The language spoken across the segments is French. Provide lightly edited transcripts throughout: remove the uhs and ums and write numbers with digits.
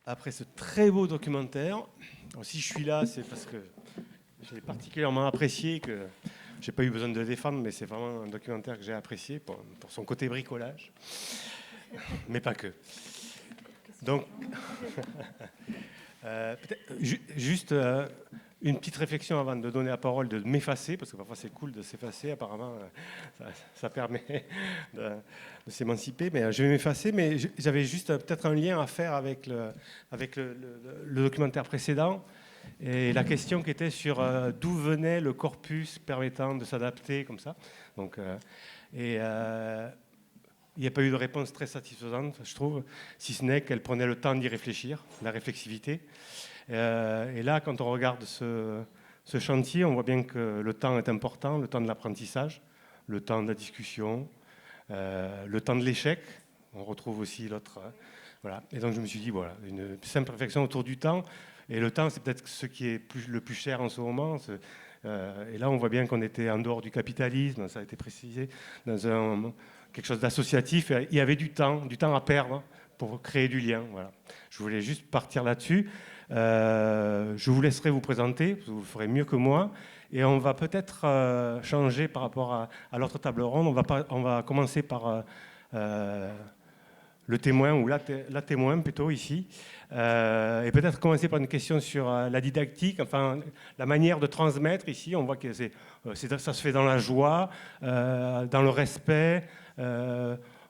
après ce très beau documentaire, si je suis là, c'est parce que j'ai particulièrement apprécié, que j'ai pas eu besoin de le défendre, mais c'est vraiment un documentaire que j'ai apprécié pour son côté bricolage, mais pas que. Donc, juste une petite réflexion avant de donner la parole, de m'effacer, parce que parfois c'est cool de s'effacer, apparemment ça permet de s'émanciper, mais je vais m'effacer, mais j'avais juste peut-être un lien à faire avec le documentaire précédent, et la question qui était sur d'où venait le corpus permettant de s'adapter comme ça. Donc, il n'y a pas eu de réponse très satisfaisante, je trouve, si ce n'est qu'elle prenait le temps d'y réfléchir, la réflexivité. Et là, quand on regarde ce chantier, on voit bien que le temps est important, le temps de l'apprentissage, le temps de la discussion, le temps de l'échec. On retrouve aussi l'autre. Voilà. Et donc je me suis dit, voilà, une simple réflexion autour du temps. Et le temps, c'est peut-être ce qui est le plus cher en ce moment. Et là, on voit bien qu'on était en dehors du capitalisme, ça a été précisé, dans quelque chose d'associatif. Il y avait du temps à perdre pour créer du lien. Voilà. Je voulais juste partir là-dessus. Je vous laisserai vous présenter, vous le ferez mieux que moi. Et on va peut-être changer par rapport à l'autre table ronde. On va commencer par le témoin, ou la témoin plutôt ici. Et peut-être commencer par une question sur la didactique, enfin la manière de transmettre ici. On voit que ça se fait dans la joie, dans le respect.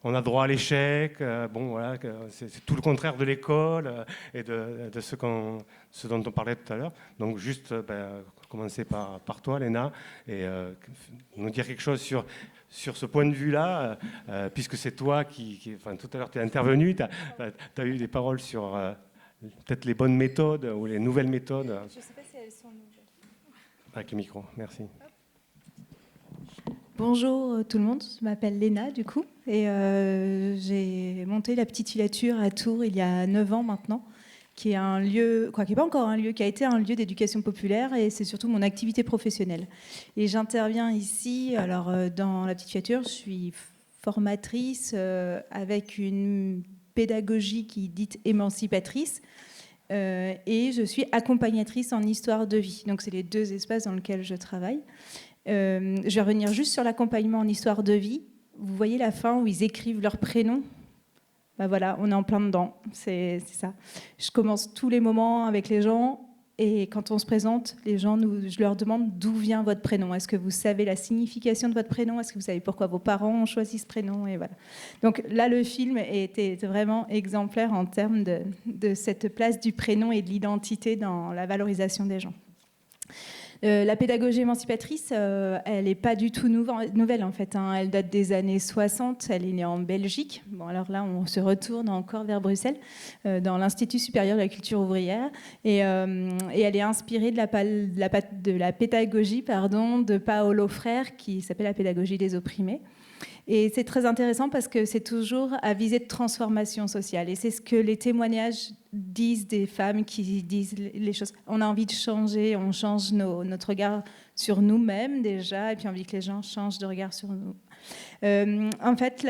On a droit à l'échec. Bon, voilà, c'est tout le contraire de l'école et de ce dont on parlait tout à l'heure. Donc juste commencer par toi, Léna, et nous dire quelque chose sur ce point de vue-là, puisque c'est toi enfin, tout à l'heure tu es intervenu, tu as eu des paroles sur peut-être les bonnes méthodes ou les nouvelles méthodes. Je ne sais pas si elles sont nouvelles. Avec le micro, merci. Bonjour tout le monde, je m'appelle Léna du coup, et j'ai monté la petite filature à Tours il y a 9 ans maintenant, qui est un lieu, qui n'est pas encore un lieu, qui a été un lieu d'éducation populaire, et c'est surtout mon activité professionnelle. Et j'interviens ici, alors dans la petite filature, je suis formatrice avec une pédagogie qui est dite émancipatrice, et je suis accompagnatrice en histoire de vie. Donc c'est les deux espaces dans lesquels je travaille. Je vais revenir juste sur l'accompagnement en histoire de vie. Vous voyez la fin où ils écrivent leur prénom. Ben voilà, on est en plein dedans, c'est ça. Je commence tous les moments avec les gens, et quand on se présente, les gens, je leur demande d'où vient votre prénom. Est-ce que vous savez la signification de votre prénom? Est-ce que vous savez pourquoi vos parents ont choisi ce prénom? Et voilà. Donc là, le film était vraiment exemplaire en termes de cette place du prénom et de l'identité dans la valorisation des gens. La pédagogie émancipatrice, elle n'est pas du tout nouvelle en fait, hein. Elle date des années 60, elle est née en Belgique. Bon, alors là, on se retourne encore vers Bruxelles, dans l'Institut supérieur de la culture ouvrière. Et elle est inspirée de la pédagogie de Paolo Freire, qui s'appelle la pédagogie des opprimés. Et c'est très intéressant parce que c'est toujours à visée de transformation sociale. Et c'est ce que les témoignages disent des femmes qui disent les choses. On a envie de changer, on change notre regard sur nous-mêmes déjà, et puis on a envie que les gens changent de regard sur nous. En fait,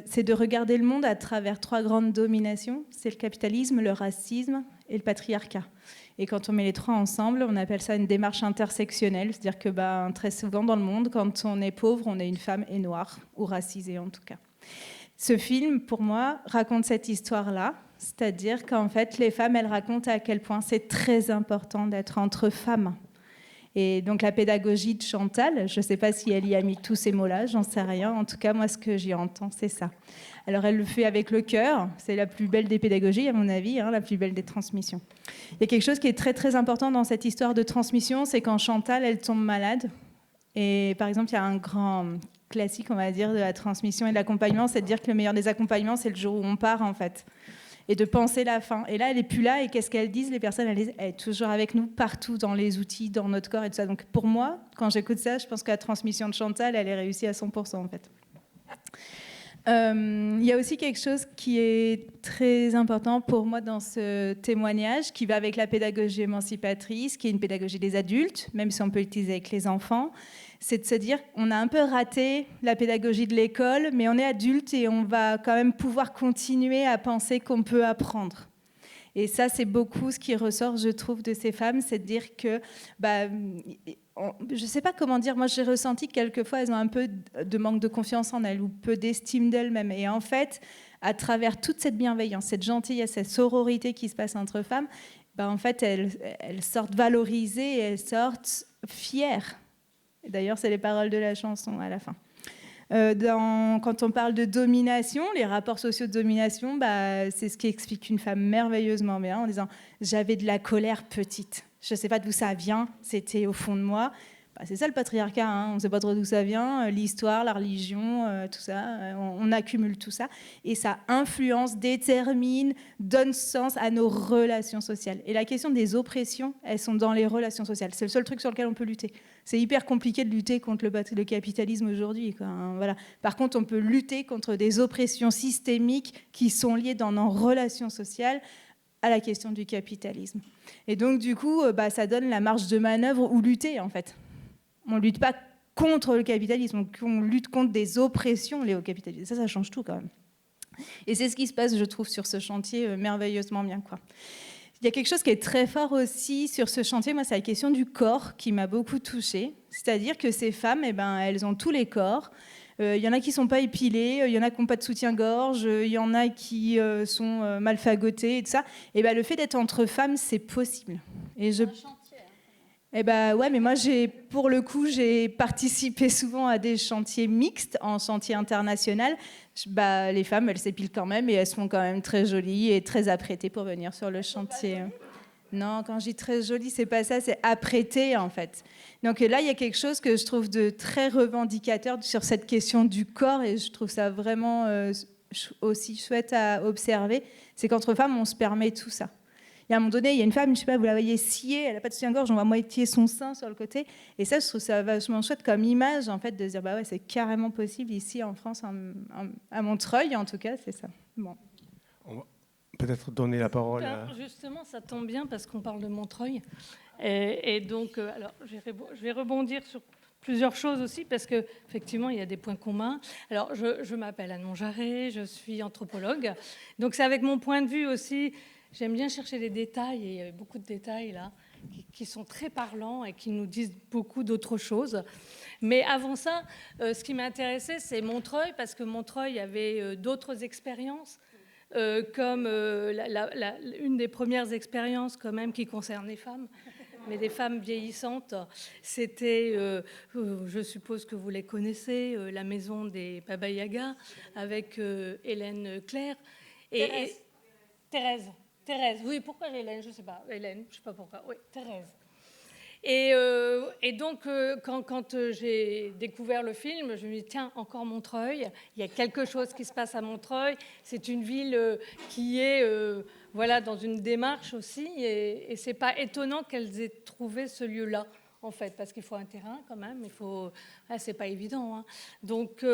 c'est de regarder le monde à travers 3 grandes dominations. C'est le capitalisme, le racisme et le patriarcat. Et quand on met les 3 ensemble, on appelle ça une démarche intersectionnelle. C'est-à-dire que très souvent dans le monde, quand on est pauvre, on est une femme et noire, ou racisée en tout cas. Ce film, pour moi, raconte cette histoire-là. C'est-à-dire qu'en fait, les femmes, elles racontent à quel point c'est très important d'être entre femmes. Et donc la pédagogie de Chantal, je ne sais pas si elle y a mis tous ces mots-là, j'en sais rien. En tout cas, moi, ce que j'y entends, c'est ça. Alors elle le fait avec le cœur, c'est la plus belle des pédagogies, à mon avis, hein, la plus belle des transmissions. Il y a quelque chose qui est très très important dans cette histoire de transmission, c'est quand Chantal, elle tombe malade. Et par exemple, il y a un grand classique, on va dire, de la transmission et de l'accompagnement, c'est de dire que le meilleur des accompagnements, c'est le jour où on part, en fait. Et de penser la fin. Et là, elle n'est plus là, et qu'est-ce qu'elles disent, les personnes? Elle est toujours avec nous, partout, dans les outils, dans notre corps et tout ça. Donc pour moi, quand j'écoute ça, je pense que la transmission de Chantal, elle est réussie à 100%, en fait. Il y a aussi quelque chose qui est très important pour moi dans ce témoignage, qui va avec la pédagogie émancipatrice, qui est une pédagogie des adultes, même si on peut l'utiliser avec les enfants. C'est de se dire qu'on a un peu raté la pédagogie de l'école, mais on est adulte et on va quand même pouvoir continuer à penser qu'on peut apprendre. Et ça, c'est beaucoup ce qui ressort, je trouve, de ces femmes, c'est de dire que, je ne sais pas comment dire, moi j'ai ressenti que quelquefois elles ont un peu de manque de confiance en elles ou peu d'estime d'elles-mêmes. Et en fait, à travers toute cette bienveillance, cette gentillesse, cette sororité qui se passe entre femmes, en fait, elles sortent valorisées et elles sortent fières. Et d'ailleurs, c'est les paroles de la chanson à la fin. Quand on parle de domination, les rapports sociaux de domination, c'est ce qui explique une femme merveilleusement bien en disant « j'avais de la colère petite, je ne sais pas d'où ça vient, c'était au fond de moi ». C'est ça le patriarcat, hein. On ne sait pas trop d'où ça vient, l'histoire, la religion, tout ça, on accumule tout ça. Et ça influence, détermine, donne sens à nos relations sociales. Et la question des oppressions, elles sont dans les relations sociales. C'est le seul truc sur lequel on peut lutter. C'est hyper compliqué de lutter contre le capitalisme aujourd'hui, quoi, hein, voilà. Par contre, on peut lutter contre des oppressions systémiques qui sont liées dans nos relations sociales à la question du capitalisme. Et donc, du coup, ça donne la marge de manœuvre où lutter, en fait. On ne lutte pas contre le capitalisme, on lutte contre des oppressions liées au capitalisme. Ça change tout quand même. Et c'est ce qui se passe, je trouve, sur ce chantier merveilleusement bien, quoi. Il y a quelque chose qui est très fort aussi sur ce chantier, moi, c'est la question du corps qui m'a beaucoup touchée. C'est-à-dire que ces femmes, elles ont tous les corps. Il y en a qui ne sont pas épilés, il y en a qui n'ont pas de soutien-gorge, il y en a qui sont mal fagotées et tout ça. Et le fait d'être entre femmes, c'est possible. Et ouais, mais moi, pour le coup, j'ai participé souvent à des chantiers mixtes, en chantier international. Les femmes, elles s'épilent quand même et elles sont quand même très jolies et très apprêtées pour venir sur le chantier. Non, quand je dis très jolie, c'est pas ça, c'est apprêtée en fait. Donc là, il y a quelque chose que je trouve de très revendicateur sur cette question du corps et je trouve ça vraiment aussi chouette à observer. C'est qu'entre femmes, on se permet tout ça. Et à un moment donné, il y a une femme, je sais pas, vous la voyez sciée, elle n'a pas de soutien-gorge, on voit moitié son sein sur le côté. Et ça, je trouve ça vachement chouette comme image, en fait, de se dire, ouais, c'est carrément possible ici en France, à Montreuil, en tout cas, c'est ça. Bon. On va peut-être donner la parole à... Justement, ça tombe bien parce qu'on parle de Montreuil. Et donc, alors, je vais rebondir sur plusieurs choses aussi, parce qu'effectivement, il y a des points communs. Alors, je m'appelle Anne Monjarret, je suis anthropologue. Donc, c'est avec mon point de vue aussi... J'aime bien chercher les détails, et il y a beaucoup de détails là, qui sont très parlants et qui nous disent beaucoup d'autres choses. Mais avant ça, ce qui m'intéressait, c'est Montreuil, parce que Montreuil avait d'autres expériences, comme une des premières expériences quand même qui concerne les femmes, mais des femmes vieillissantes. C'était, je suppose que vous les connaissez, la maison des Baba Yaga, avec Hélène Claire. Et Thérèse, oui, pourquoi Hélène? Je ne sais pas. Hélène, je ne sais pas pourquoi. Oui, Thérèse. Et donc, quand j'ai découvert le film, je me dis, tiens, encore Montreuil. Il y a quelque chose qui se passe à Montreuil. C'est une ville qui est dans une démarche aussi. Et ce n'est pas étonnant qu'elles aient trouvé ce lieu-là, en fait, parce qu'il faut un terrain quand même. Ce n'est pas évident. Hein. Donc,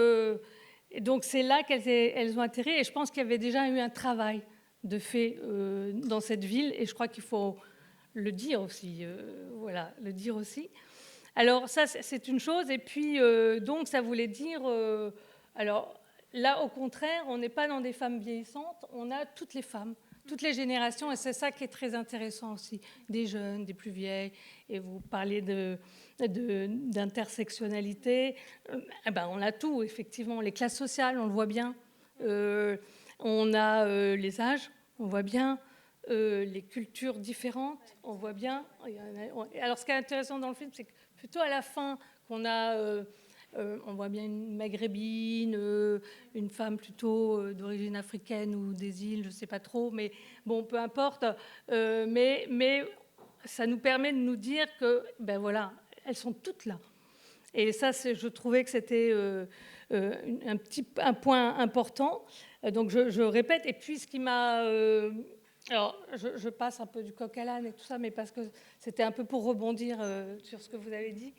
c'est là qu'elles ont atterri. Et je pense qu'il y avait déjà eu un travail de fait dans cette ville, et je crois qu'il faut le dire aussi. Le dire aussi. Alors ça, c'est une chose, et puis donc ça voulait dire... alors là, au contraire, on n'est pas dans des femmes vieillissantes, on a toutes les femmes, toutes les générations, et c'est ça qui est très intéressant aussi, des jeunes, des plus vieilles, et vous parliez d'intersectionnalité, on a tout, effectivement, les classes sociales, on le voit bien, on a les âges, on voit bien les cultures différentes, on voit bien. Alors, ce qui est intéressant dans le film, c'est que plutôt à la fin, qu'on a, on voit bien une maghrébine, une femme plutôt d'origine africaine ou des îles, je ne sais pas trop, mais bon, peu importe. Mais ça nous permet de nous dire que, elles sont toutes là. Et ça, je trouvais que c'était un point important. Donc, je répète. Et puis, ce qui m'a... alors, je passe un peu du coq à l'âne et tout ça, mais parce que c'était un peu pour rebondir sur ce que vous avez dit.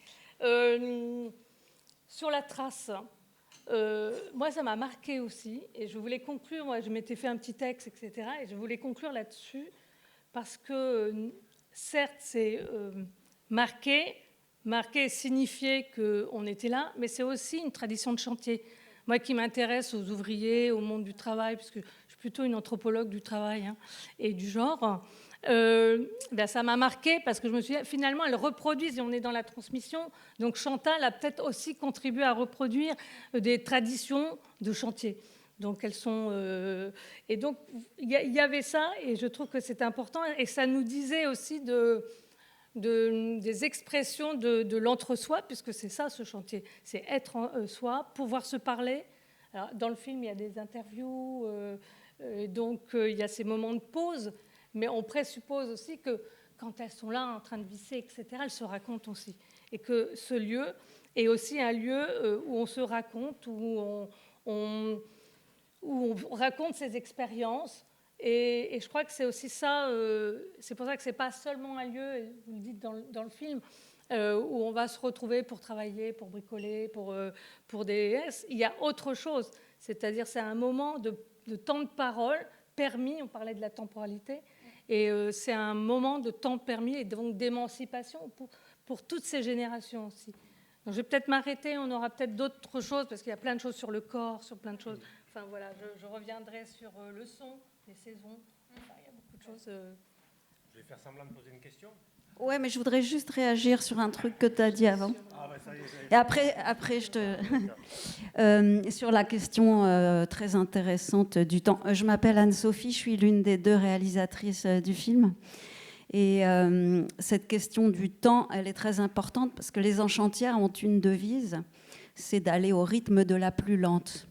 Sur la trace, moi, ça m'a marqué aussi. Et je voulais conclure. Moi, je m'étais fait un petit texte, etc. Et je voulais conclure là-dessus parce que, certes, c'est marquer, signifier qu'on était là, mais c'est aussi une tradition de chantier. moi qui m'intéresse aux ouvriers, au monde du travail, puisque je suis plutôt une anthropologue du travail et du genre, ça m'a marqué parce que je me suis dit, finalement, elles reproduisent et on est dans la transmission. Donc Chantal a peut-être aussi contribué à reproduire des traditions de chantier. Donc elles sont... et donc il y avait ça et je trouve que c'est important et ça nous disait aussi des expressions de l'entre-soi, puisque c'est ça ce chantier, c'est être en soi, pouvoir se parler. Alors, dans le film, il y a des interviews, donc il y a ces moments de pause, mais on présuppose aussi que quand elles sont là en train de visser, etc., elles se racontent aussi. Et que ce lieu est aussi un lieu où on se raconte, où on raconte ses expériences. Et je crois que c'est aussi ça, c'est pour ça que ce n'est pas seulement un lieu, vous le dites dans le film, où on va se retrouver pour travailler, pour bricoler, pour des... Il y a autre chose, c'est-à-dire c'est un moment de temps de parole permis, on parlait de la temporalité, et c'est un moment de temps permis et donc d'émancipation pour toutes ces générations aussi. Donc je vais peut-être m'arrêter, on aura peut-être d'autres choses, parce qu'il y a plein de choses sur le corps, sur plein de choses. Enfin voilà, je reviendrai sur le son, les saisons. Enfin, il y a beaucoup de choses. Je vais faire semblant de poser une question. Ouais, mais je voudrais juste réagir sur un truc que tu as dit avant. Ah, bah, ça y est. Et après je te... sur la question très intéressante du temps. Je m'appelle Anne-Sophie, je suis l'une des 2 réalisatrices du film. Et cette question du temps, elle est très importante parce que les enchantières ont une devise, c'est d'aller au rythme de la plus lente.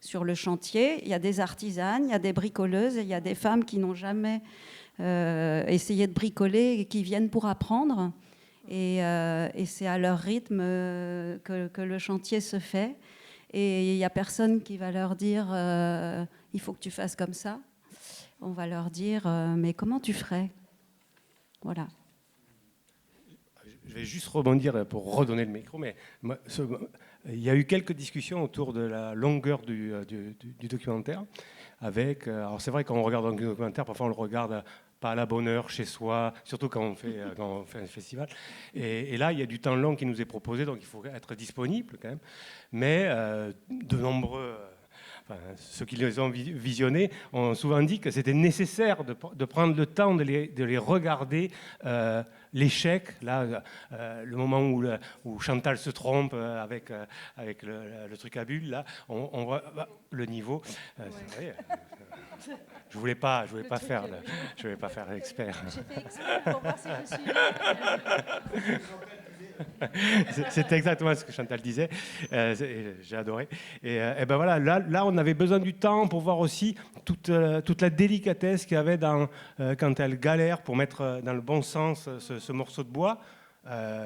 Sur le chantier, il y a des artisanes, il y a des bricoleuses, il y a des femmes qui n'ont jamais essayé de bricoler et qui viennent pour apprendre. Et c'est à leur rythme que le chantier se fait. Et il n'y a personne qui va leur dire il faut que tu fasses comme ça. On va leur dire mais comment tu ferais ? Voilà. Je vais juste rebondir pour redonner le micro, mais il y a eu quelques discussions autour de la longueur du documentaire. Alors c'est vrai quand on regarde un documentaire, parfois on le regarde pas à la bonne heure chez soi, surtout quand on fait un festival. Et là, il y a du temps long qui nous est proposé, donc il faut être disponible quand même. Mais de nombreux... ceux qui les ont visionnés ont souvent dit que c'était nécessaire de prendre le temps de les regarder. L'échec, là, le moment où Chantal se trompe avec le truc à bulles, là, on voit le niveau. Ouais. Je voulais pas faire l'expert. J'ai fait exprès pour voir si je suis... C'est exactement ce que Chantal disait. J'ai adoré. Et ben voilà, là, on avait besoin du temps pour voir aussi toute la délicatesse qu'il y avait quand elle galère pour mettre dans le bon sens ce morceau de bois.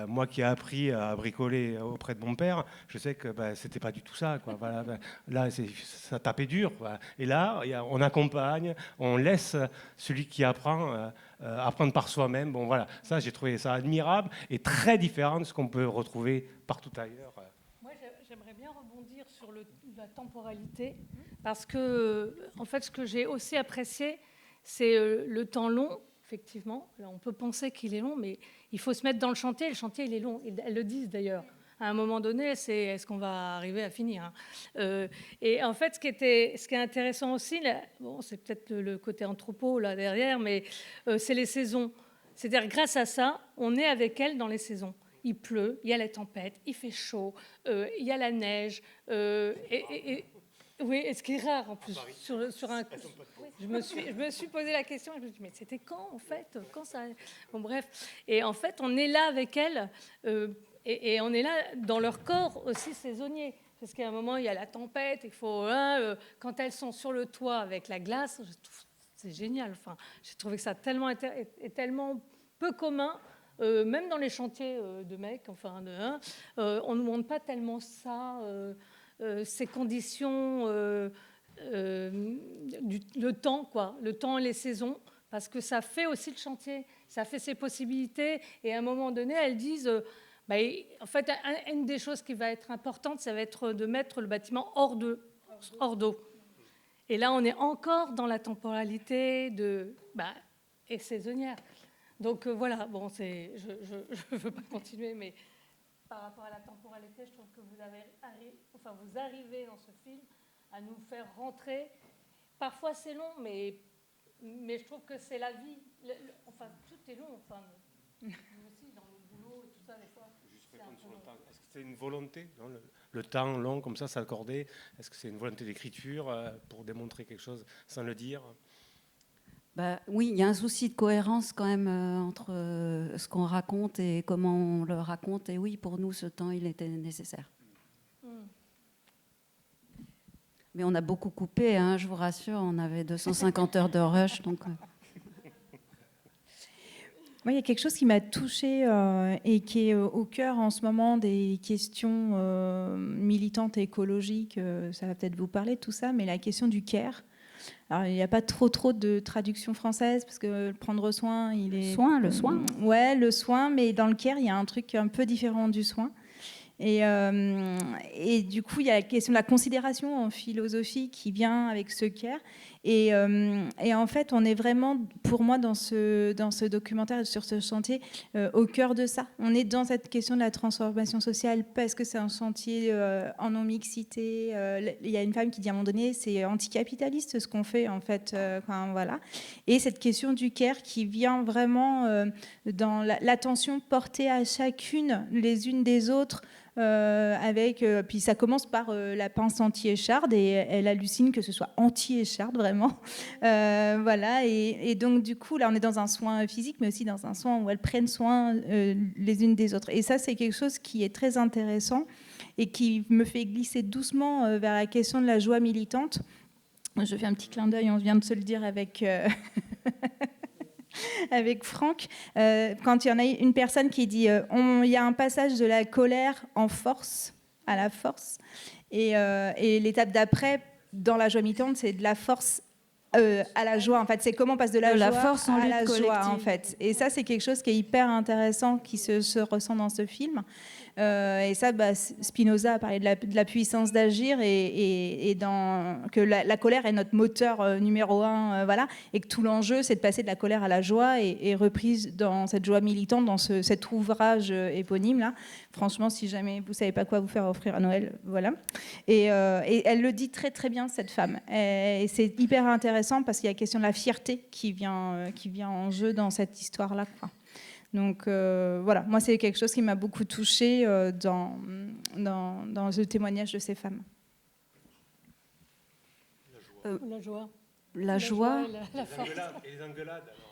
Moi qui ai appris à bricoler auprès de mon père, je sais que c'était pas du tout ça, quoi. Voilà, là, ça tapait dur, quoi. Et là, on accompagne, on laisse celui qui apprend apprendre par soi-même. Bon, voilà, ça, j'ai trouvé ça admirable et très différent de ce qu'on peut retrouver partout ailleurs. Moi, j'aimerais bien rebondir sur la temporalité, parce que, en fait, ce que j'ai aussi apprécié, c'est le temps long. Effectivement, on peut penser qu'il est long, mais il faut se mettre dans le chantier. Le chantier, il est long. Elles le disent d'ailleurs. À un moment donné, c'est est-ce qu'on va arriver à finir, et en fait, ce qui est intéressant aussi, là, bon, c'est peut-être le côté anthropo là derrière, mais c'est les saisons. C'est-à-dire, grâce à ça, on est avec elles dans les saisons. Il pleut, il y a la tempête, il fait chaud, il y a la neige, oui, et ce qui est rare en plus sur un. Je me suis posé la question, je me suis dit, mais c'était quand en fait, quand ça. Bon bref, et en fait, on est là avec elles, et on est là dans leur corps aussi saisonnier, parce qu'à un moment il y a la tempête, il faut quand elles sont sur le toit avec la glace, je trouve c'est génial. Enfin, j'ai trouvé que ça tellement peu commun. Même dans les chantiers de mecs, enfin, on ne nous montre pas tellement ça. Ces conditions, le temps, quoi, le temps et les saisons, parce que ça fait aussi le chantier, ça fait ses possibilités. Et à un moment donné, elles disent, en fait, une des choses qui va être importante, ça va être de mettre le bâtiment hors d'eau. Et là, on est encore dans la temporalité et saisonnière. Donc voilà, bon, je ne veux pas continuer, mais par rapport à la temporalité, je trouve que vous arrivez dans ce film à nous faire rentrer. Parfois c'est long, mais je trouve que c'est la vie. Enfin, tout est long. Enfin, nous aussi, dans le boulot et tout ça, des fois. Juste répondre sur le temps. Est-ce que c'est une volonté, non, le temps long comme ça s'accorder? Est-ce que c'est une volonté d'écriture pour démontrer quelque chose sans le dire? Oui, il y a un souci de cohérence quand même entre ce qu'on raconte et comment on le raconte. Et oui, pour nous, ce temps, il était nécessaire. Mais on a beaucoup coupé, hein, je vous rassure. On avait 250 heures de rush. Donc, Moi, il y a quelque chose qui m'a touchée et qui est au cœur en ce moment des questions militantes et écologiques. Ça va peut-être vous parler de tout ça, mais la question du care. Alors, il n'y a pas trop de traduction française parce que prendre soin, il est... Le soin. Ouais, le soin, mais dans le care, il y a un truc un peu différent du soin. Et du coup, il y a la question de la considération en philosophie qui vient avec ce care. Et en fait, on est vraiment, pour moi, dans ce documentaire, sur ce chantier, au cœur de ça. On est dans cette question de la transformation sociale parce que c'est un chantier en non-mixité. Il y a une femme qui dit à un moment donné, c'est anticapitaliste ce qu'on fait, en fait. Voilà. Et cette question du care qui vient vraiment dans l'attention portée à chacune, les unes des autres, puis ça commence par la pince anti-écharde et elle hallucine que ce soit anti-écharde vraiment. Voilà, et donc du coup là on est dans un soin physique mais aussi dans un soin où elles prennent soin les unes des autres, et ça c'est quelque chose qui est très intéressant et qui me fait glisser doucement vers la question de la joie militante. Je fais un petit clin d'œil, on vient de se le dire avec avec Franck, quand il y en a une personne qui dit il y a un passage de la colère en force à la force, et l'étape d'après dans la joie militante c'est de la force à la joie, en fait. C'est comment on passe de la joie force en à la lutte joie, collective. en fait. Et ça, c'est quelque chose qui est hyper intéressant, qui se ressent dans ce film. Et ça, Spinoza a parlé de la puissance d'agir et que la colère est notre moteur numéro un, voilà, et que tout l'enjeu, c'est de passer de la colère à la joie, et reprise dans cette joie militante, dans cet ouvrage éponyme là. Franchement, si jamais vous savez pas quoi vous faire offrir à Noël, voilà. Et elle le dit très très bien, cette femme. Et c'est hyper intéressant parce qu'il y a la question de la fierté qui vient en jeu dans cette histoire-là, quoi. Donc voilà, moi c'est quelque chose qui m'a beaucoup touchée dans le témoignage de ces femmes. La joie. La force. Et les engueulades, alors.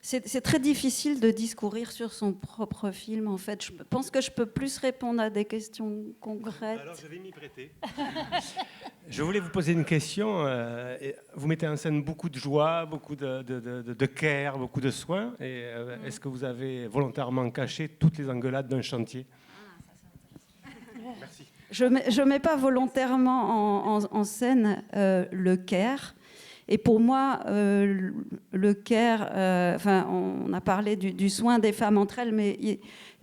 C'est très difficile de discourir sur son propre film, en fait. Je pense que je peux plus répondre à des questions concrètes. Alors, je vais m'y prêter. Je voulais vous poser une question. Vous mettez en scène beaucoup de joie, beaucoup de care, beaucoup de soins. Et est-ce que vous avez volontairement caché toutes les engueulades d'un chantier? Merci. Je ne mets pas volontairement en scène le care. Et pour moi, le care, on a parlé du soin des femmes entre elles, mais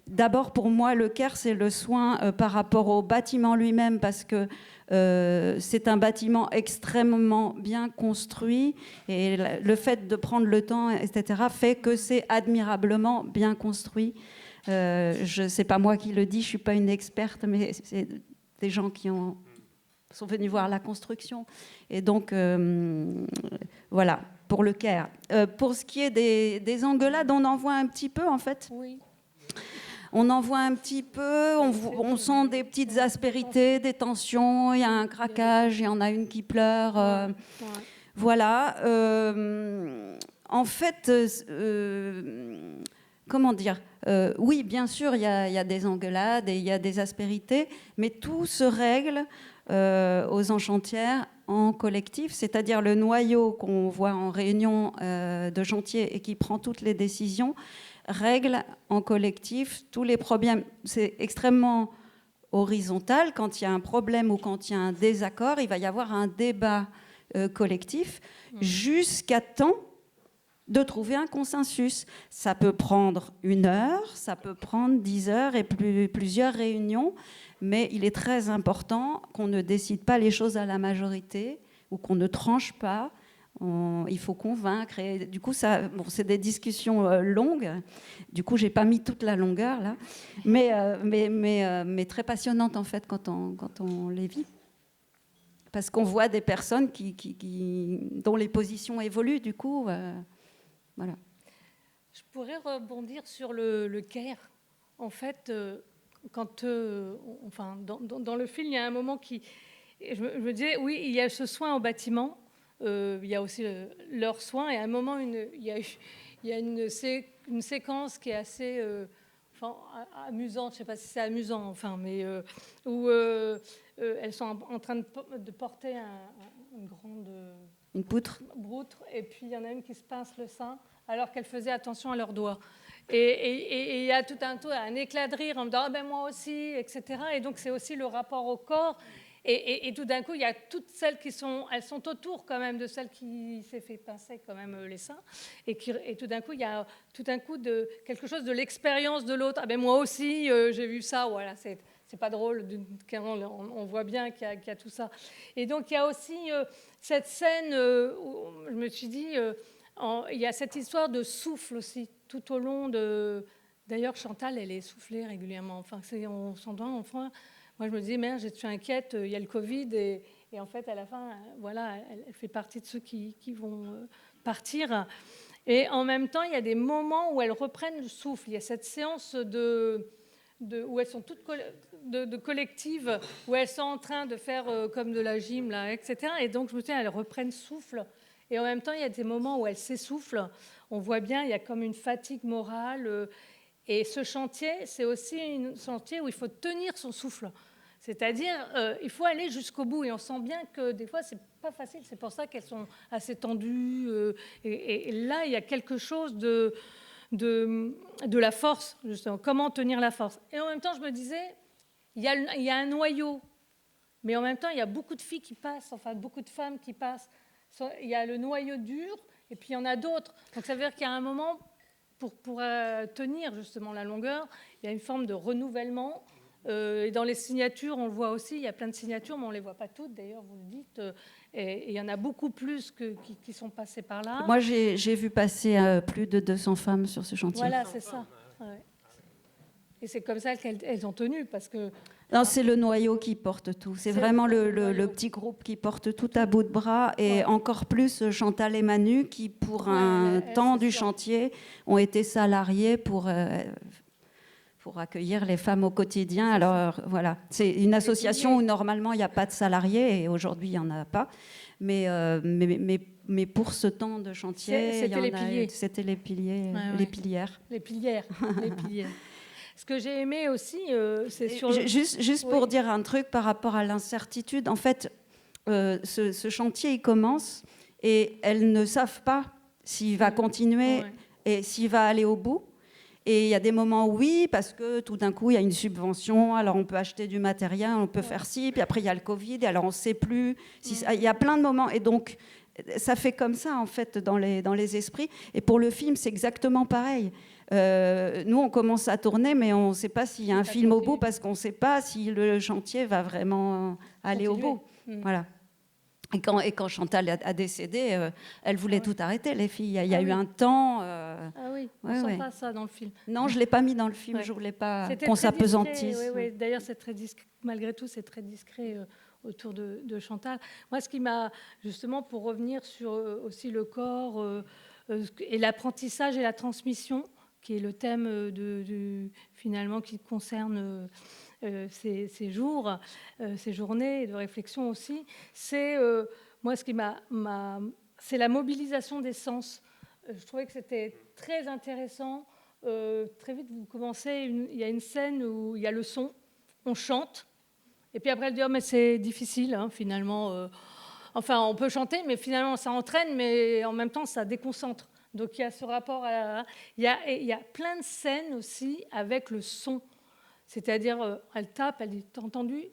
d'abord pour moi, le care, c'est le soin par rapport au bâtiment lui-même, parce que c'est un bâtiment extrêmement bien construit, et le fait de prendre le temps, etc., fait que c'est admirablement bien construit. C'est pas moi qui le dis, je suis pas une experte, mais c'est des gens qui sont venus voir la construction. Et donc, voilà, pour le care. Pour ce qui est des engueulades, on en voit un petit peu, en fait. Oui. On en voit un petit peu, on sent des petites aspérités, des tensions, il y a un craquage, il y en a une qui pleure. Ouais. Voilà. En fait, comment dire, oui, bien sûr, il y a des engueulades et il y a des aspérités, mais tout se règle aux enchantières en collectif, c'est-à-dire le noyau qu'on voit en réunion de chantier et qui prend toutes les décisions, règle en collectif tous les problèmes. C'est extrêmement horizontal. Quand il y a un problème ou quand il y a un désaccord, il va y avoir un débat collectif jusqu'à temps de trouver un consensus. Ça peut prendre 1 heure, ça peut prendre 10 heures et plusieurs réunions, mais il est très important qu'on ne décide pas les choses à la majorité ou qu'on ne tranche pas. il faut convaincre. Et du coup, c'est des discussions longues. Du coup, j'ai pas mis toute la longueur là, mais très passionnantes en fait quand on les vit. Parce qu'on voit des personnes dont les positions évoluent, du coup, voilà. Je pourrais rebondir sur le care. En fait, dans le film, il y a un moment je me disais, oui, il y a ce soin au bâtiment, il y a aussi leur soin, et à un moment, il y a une séquence qui est assez amusante, je ne sais pas si c'est amusant, mais où elles sont en train de porter une grande... Une poutre. Et puis il y en a une qui se pince le sein alors qu'elle faisait attention à leurs doigts. Et il y a tout un éclat de rire en me disant ah ben moi aussi, etc. Et donc c'est aussi le rapport au corps. Et tout d'un coup, il y a toutes celles elles sont autour quand même de celle qui s'est fait pincer quand même les seins. Et tout d'un coup, il y a quelque chose de l'expérience de l'autre. Ah ben moi aussi, j'ai vu ça. Voilà, c'est pas drôle. On voit bien qu'il y a tout ça. Et donc il y a aussi cette scène où je me suis dit, il y a cette histoire de souffle aussi tout au long de. D'ailleurs, Chantal, elle est soufflée régulièrement. Enfin, on s'endort enfin. Moi, je me disais, merde, je suis inquiète, il y a le Covid. Et en fait, à la fin, voilà, elle fait partie de ceux qui vont partir. Et en même temps, il y a des moments où elles reprennent le souffle. Il y a cette séance où elles sont toutes de collectives, où elles sont en train de faire comme de la gym, là, etc. Et donc, je me dis, elles reprennent souffle. Et en même temps, il y a des moments où elles s'essoufflent. On voit bien, il y a comme une fatigue morale. Et ce chantier, c'est aussi un chantier où il faut tenir son souffle. C'est-à-dire, il faut aller jusqu'au bout. Et on sent bien que des fois, c'est pas facile. C'est pour ça qu'elles sont assez tendues. Et là, il y a quelque chose de la force, justement. Comment tenir la force. Et en même temps, je me disais, il y a un noyau. Mais en même temps, il y a beaucoup de filles qui passent, enfin, beaucoup de femmes qui passent. Il y a le noyau dur, et puis il y en a d'autres. Donc, ça veut dire qu'il y a un moment... Pour tenir justement la longueur, il y a une forme de renouvellement. Et dans les signatures, on le voit aussi, il y a plein de signatures, mais on ne les voit pas toutes, d'ailleurs, vous le dites. Et il y en a beaucoup plus qui sont passées par là. Moi, j'ai vu passer plus de 200 femmes sur ce chantier. Voilà, c'est ça. Ouais. Et c'est comme ça qu'elles ont tenu, parce que... Non, c'est le noyau qui porte tout. C'est vraiment le petit groupe qui porte tout à bout de bras. Et encore plus Chantal et Manu, qui, pour un temps du chantier, ont été salariés pour accueillir les femmes au quotidien. Alors, voilà. C'est une association où, normalement, il n'y a pas de salariés. Et aujourd'hui, il n'y en a pas. Mais pour ce temps de chantier, c'était les piliers. Les pilières. Les pilières. Les pilières. Ce que j'ai aimé aussi, c'est sur... Juste pour dire un truc par rapport à l'incertitude, en fait, ce chantier, il commence et elles ne savent pas s'il va continuer et s'il va aller au bout. Et il y a des moments où oui, parce que tout d'un coup, il y a une subvention, alors on peut acheter du matériel, on peut faire ci, puis après, il y a le Covid, et alors on ne sait plus. Il y a plein de moments. Et donc, ça fait comme ça, en fait, dans les esprits. Et pour le film, c'est exactement pareil. Nous, on commence à tourner, mais on ne sait pas s'il y a un film au bout, parce qu'on ne sait pas si le chantier va vraiment aller au bout. Voilà. Et quand Chantal a décédé, elle voulait tout arrêter, les filles. Il y a eu un temps... Ah oui, on ne sent pas ça dans le film. Non, je ne l'ai pas mis dans le film, je ne voulais pas qu'on s'apesantisse. Oui. D'ailleurs, c'est très discret. Malgré tout, c'est très discret autour de Chantal. Moi, ce qui m'a... Justement, pour revenir sur aussi le corps et l'apprentissage et la transmission, qui est le thème finalement qui concerne... ces jours, ces journées de réflexion aussi, c'est moi ce qui c'est la mobilisation des sens. Je trouvais que c'était très intéressant. Très vite, vous commencez, il y a une scène où il y a le son, on chante, et puis après elle dit oh, mais c'est difficile hein, finalement. Enfin, on peut chanter, mais finalement ça entraîne, mais en même temps ça déconcentre. Donc il y a ce rapport il y a plein de scènes aussi avec le son. C'est-à-dire, elle tape, elle dit, t'as entendu ?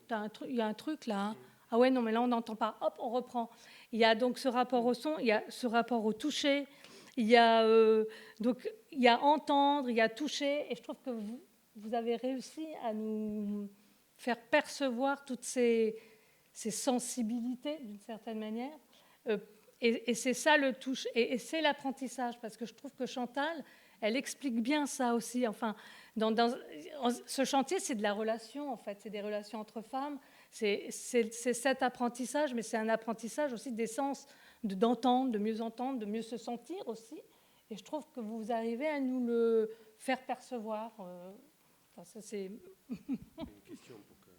Il y a un truc là. Hein. Ah ouais, non, mais là, on n'entend pas. Hop, on reprend. Il y a donc ce rapport au son, il y a ce rapport au toucher, il y a entendre, il y a toucher. Et je trouve que vous avez réussi à nous faire percevoir toutes ces sensibilités, d'une certaine manière. et c'est ça le touche, et c'est l'apprentissage, parce que je trouve que Chantal, elle explique bien ça aussi. Enfin, ce chantier, c'est de la relation, en fait, c'est des relations entre femmes, c'est cet apprentissage, mais c'est un apprentissage aussi des sens, d'entendre, de mieux se sentir aussi. Et je trouve que vous arrivez à nous le faire percevoir. Enfin, ça, c'est... Une question pour que...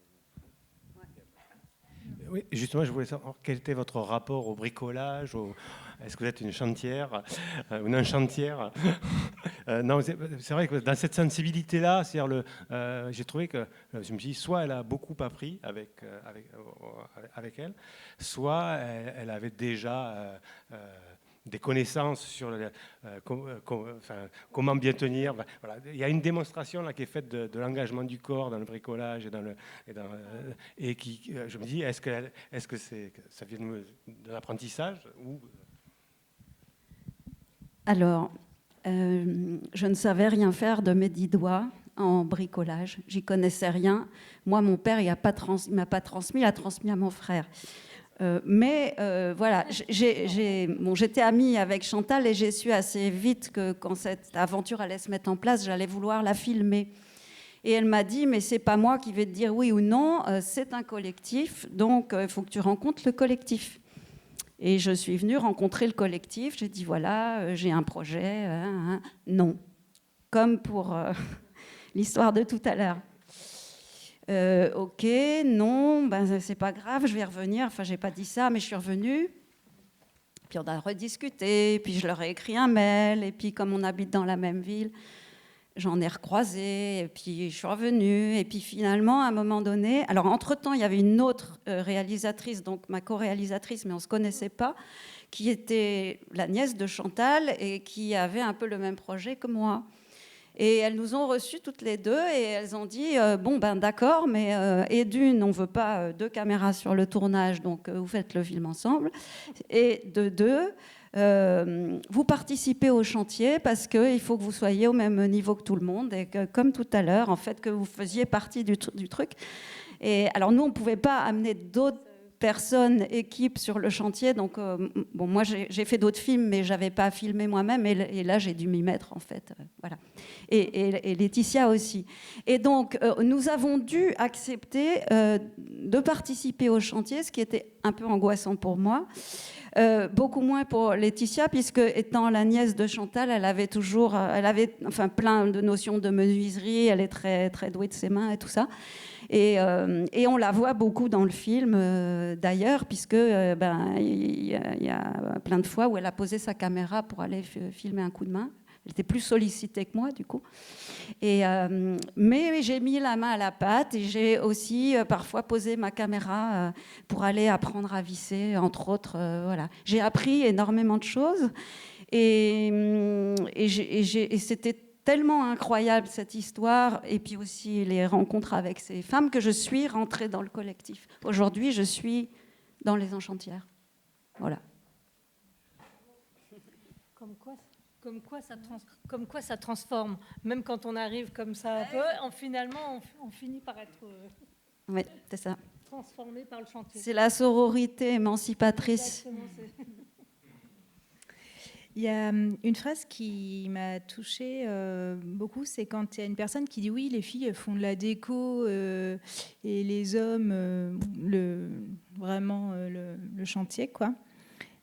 Oui, justement, je voulais savoir quel était votre rapport au bricolage, est-ce que vous êtes une chantière ou non chantière? Non, c'est vrai que dans cette sensibilité-là, j'ai trouvé que je me suis dit, soit elle a beaucoup appris avec elle, soit elle avait déjà des connaissances sur comment bien tenir. Voilà. Il y a une démonstration là, qui est faite de l'engagement du corps dans le bricolage et qui, je me dis, est-ce que ça vient de l'apprentissage ou... Alors, je ne savais rien faire de mes 10 doigts en bricolage. J'y connaissais rien. Moi, mon père, il m'a pas transmis, il a transmis à mon frère. Mais voilà, j'étais amie avec Chantal et j'ai su assez vite que quand cette aventure allait se mettre en place, j'allais vouloir la filmer. Et elle m'a dit, mais c'est pas moi qui vais te dire oui ou non, c'est un collectif, donc il faut que tu rencontres le collectif. Et je suis venue rencontrer le collectif, j'ai dit voilà, j'ai un projet, non. Comme pour l'histoire de tout à l'heure. Ok, non, ben, c'est pas grave, je vais revenir. Enfin, j'ai pas dit ça, mais je suis revenue. Puis on a rediscuté, puis je leur ai écrit un mail, et puis comme on habite dans la même ville, j'en ai recroisé, et puis je suis revenue. Et puis finalement, à un moment donné, alors entre-temps, il y avait une autre réalisatrice, donc ma co-réalisatrice, mais on ne se connaissait pas, qui était la nièce de Chantal et qui avait un peu le même projet que moi. Et elles nous ont reçues toutes les deux et elles ont dit bon ben d'accord, mais et d'une, on veut pas 2 caméras sur le tournage, donc vous faites le film ensemble. Et de 2, vous participez au chantier parce qu'il faut que vous soyez au même niveau que tout le monde et que, comme tout à l'heure, en fait, que vous faisiez partie du truc. Et alors nous, on pouvait pas amener d'autres personnes, équipes sur le chantier. Donc, bon, moi, j'ai fait d'autres films, mais je n'avais pas filmé moi-même. Et là, j'ai dû m'y mettre, en fait. Voilà. Et Laetitia aussi. Et donc, nous avons dû accepter de participer au chantier, ce qui était un peu angoissant pour moi. Beaucoup moins pour Laetitia, puisque étant la nièce de Chantal, elle avait enfin, plein de notions de menuiserie. Elle est très, très douée de ses mains et tout ça. Et on la voit beaucoup dans le film, d'ailleurs, puisque il y a plein de fois où elle a posé sa caméra pour aller filmer un coup de main. Elle était plus sollicitée que moi, du coup. Mais j'ai mis la main à la pâte et j'ai aussi parfois posé ma caméra pour aller apprendre à visser, entre autres. Voilà. J'ai appris énormément de choses et c'était tellement incroyable cette histoire et puis aussi les rencontres avec ces femmes que je suis rentrée dans le collectif. Aujourd'hui, je suis dans les Enchantières. Voilà. Comme quoi ça transforme. Même quand on arrive comme ça un peu, finalement, on finit par être oui, c'est ça. Transformé par le chantier. C'est la sororité émancipatrice. Exactement, Il y a une phrase qui m'a touchée beaucoup, c'est quand il y a une personne qui dit oui, les filles font de la déco et les hommes vraiment le chantier, quoi.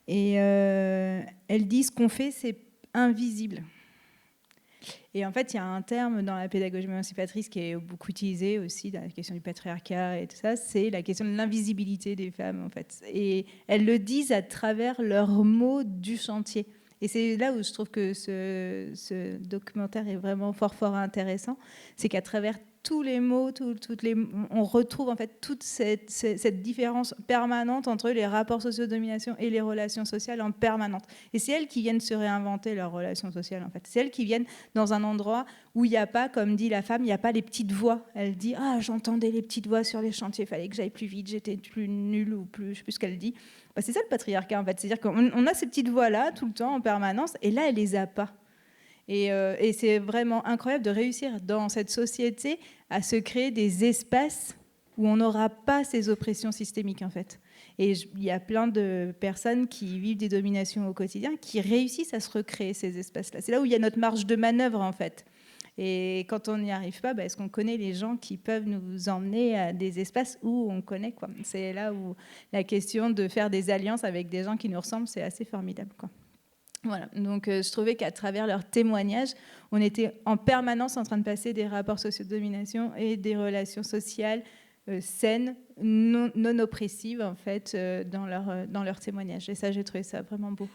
Et elle dit ce qu'on fait, c'est invisible. Et en fait, il y a un terme dans la pédagogie émancipatrice qui est beaucoup utilisé aussi dans la question du patriarcat et tout ça, c'est la question de l'invisibilité des femmes, en fait. Et elles le disent à travers leurs mots du chantier. Et c'est là où je trouve que ce documentaire est vraiment fort, fort intéressant. C'est qu'à travers tous les mots, on retrouve en fait toute cette différence permanente entre les rapports socio-domination et les relations sociales en permanence. Et c'est elles qui viennent se réinventer leurs relations sociales, en fait. C'est elles qui viennent dans un endroit où il n'y a pas, comme dit la femme, il n'y a pas les petites voix. Elle dit « Ah, j'entendais les petites voix sur les chantiers, il fallait que j'aille plus vite, j'étais plus nulle ou plus... » Je ne sais plus ce qu'elle dit. C'est ça le patriarcat, en fait. C'est-à-dire qu'on a ces petites voix-là tout le temps, en permanence, et là, elle les a pas. Et c'est vraiment incroyable de réussir dans cette société à se créer des espaces où on n'aura pas ces oppressions systémiques, en fait. Et il y a plein de personnes qui vivent des dominations au quotidien, qui réussissent à se recréer ces espaces-là. C'est là où il y a notre marge de manœuvre, en fait. Et quand on n'y arrive pas, est-ce qu'on connaît les gens qui peuvent nous emmener à des espaces où on connaît, quoi. C'est là où la question de faire des alliances avec des gens qui nous ressemblent, c'est assez formidable, quoi. Voilà. Donc je trouvais qu'à travers leurs témoignages, on était en permanence en train de passer des rapports sociaux de domination et des relations sociales saines, non oppressives, en fait, dans leur témoignages. Et ça, j'ai trouvé ça vraiment beau.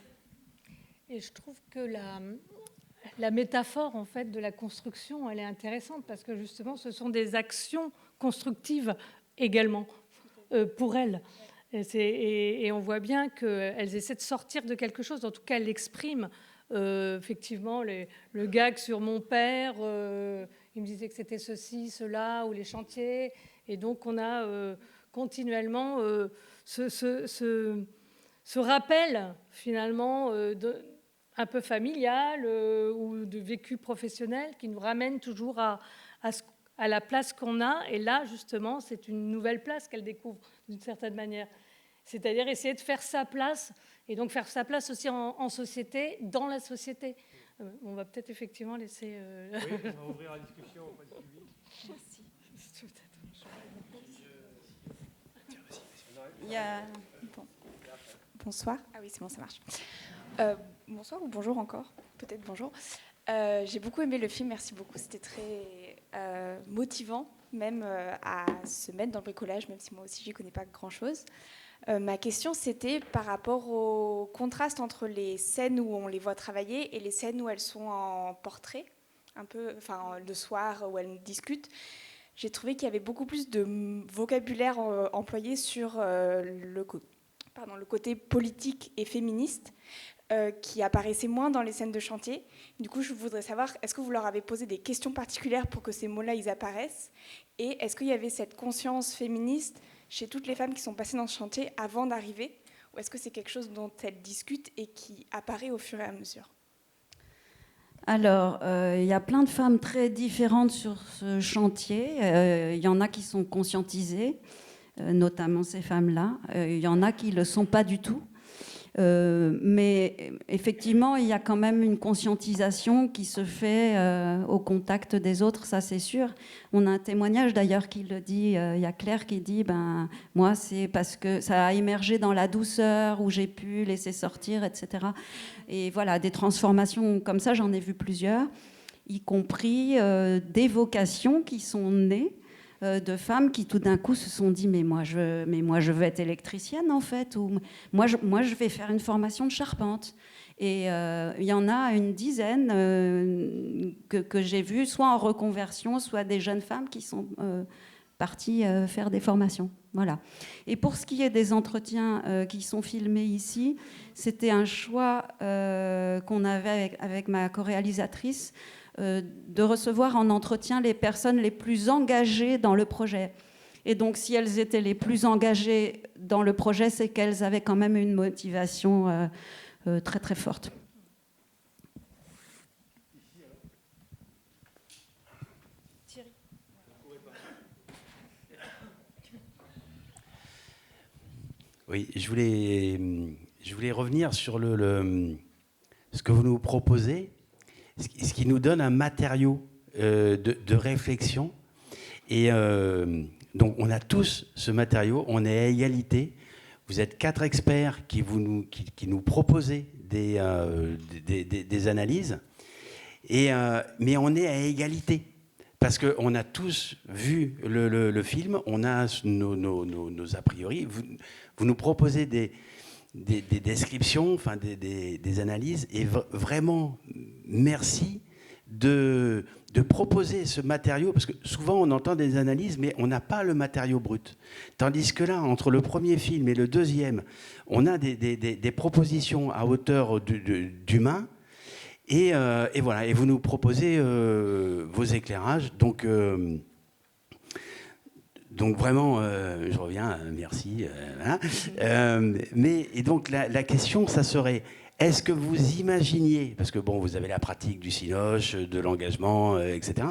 Et je trouve que la métaphore, en fait, de la construction, elle est intéressante parce que justement, ce sont des actions constructives également pour elles. Et on voit bien qu'elles essaient de sortir de quelque chose. En tout cas, elles l'expriment. Effectivement, le gag sur mon père, il me disait que c'était ceci, cela, ou les chantiers. Et donc, on a continuellement ce rappel, finalement, un peu familial ou de vécu professionnel qui nous ramène toujours à la place qu'on a. Et là, justement, c'est une nouvelle place qu'elle découvre d'une certaine manière. C'est-à-dire essayer de faire sa place et donc faire sa place aussi en société, dans la société. On va peut-être effectivement laisser... Oui, on va ouvrir la discussion au point de vue. Merci. Il y a... Bonsoir. Ah oui, c'est bon, ça marche. Bonsoir ou bonjour encore. Peut-être bonjour. J'ai beaucoup aimé le film, merci beaucoup. C'était très motivant, même à se mettre dans le bricolage, même si moi aussi, j'y connais pas grand-chose. Ma question, c'était par rapport au contraste entre les scènes où on les voit travailler et les scènes où elles sont en portrait, un peu, enfin, le soir, où elles discutent. J'ai trouvé qu'il y avait beaucoup plus de vocabulaire employé sur le côté politique et féministe, qui apparaissait moins dans les scènes de chantier. Du coup, je voudrais savoir, est-ce que vous leur avez posé des questions particulières pour que ces mots-là, ils apparaissent? Et est-ce qu'il y avait cette conscience féministe chez toutes les femmes qui sont passées dans ce chantier avant d'arriver? Ou est-ce que c'est quelque chose dont elles discutent et qui apparaît au fur et à mesure? Alors, il y a plein de femmes très différentes sur ce chantier. Il y en a qui sont conscientisées, notamment ces femmes-là. Il y en a qui ne le sont pas du tout. Mais effectivement, il y a quand même une conscientisation qui se fait au contact des autres, ça c'est sûr. On a un témoignage d'ailleurs qui le dit, il y a Claire qui dit, moi c'est parce que ça a émergé dans la douceur, où j'ai pu laisser sortir, etc. Et voilà, des transformations comme ça, j'en ai vu plusieurs, y compris des vocations qui sont nées de femmes qui tout d'un coup se sont dit mais moi je veux être électricienne en fait, ou moi je vais faire une formation de charpente. Et il y en a une dizaine que j'ai vues, soit en reconversion, soit des jeunes femmes qui sont parties faire des formations. Voilà. Et pour ce qui est des entretiens qui sont filmés ici, c'était un choix qu'on avait avec ma co-réalisatrice, de recevoir en entretien les personnes les plus engagées dans le projet. Et donc, si elles étaient les plus engagées dans le projet, c'est qu'elles avaient quand même une motivation très, très forte. Oui, je voulais revenir sur ce que vous nous proposez, ce qui nous donne un matériau de réflexion. Et donc, on a tous ce matériau, on est à égalité. Vous êtes 4 experts qui nous proposez des analyses, mais on est à égalité. Parce qu'on a tous vu le film, on a nos a priori. Vous nous proposez des descriptions, enfin des analyses, et vraiment merci de proposer ce matériau, parce que souvent on entend des analyses, mais on n'a pas le matériau brut. Tandis que là, entre le premier film et le deuxième, on a des propositions à hauteur d'humain, et voilà, et vous nous proposez vos éclairages, donc vraiment, je reviens, merci. Et donc la question, ça serait, est-ce que vous imaginiez, parce que bon, vous avez la pratique du cinoche, de l'engagement, etc.,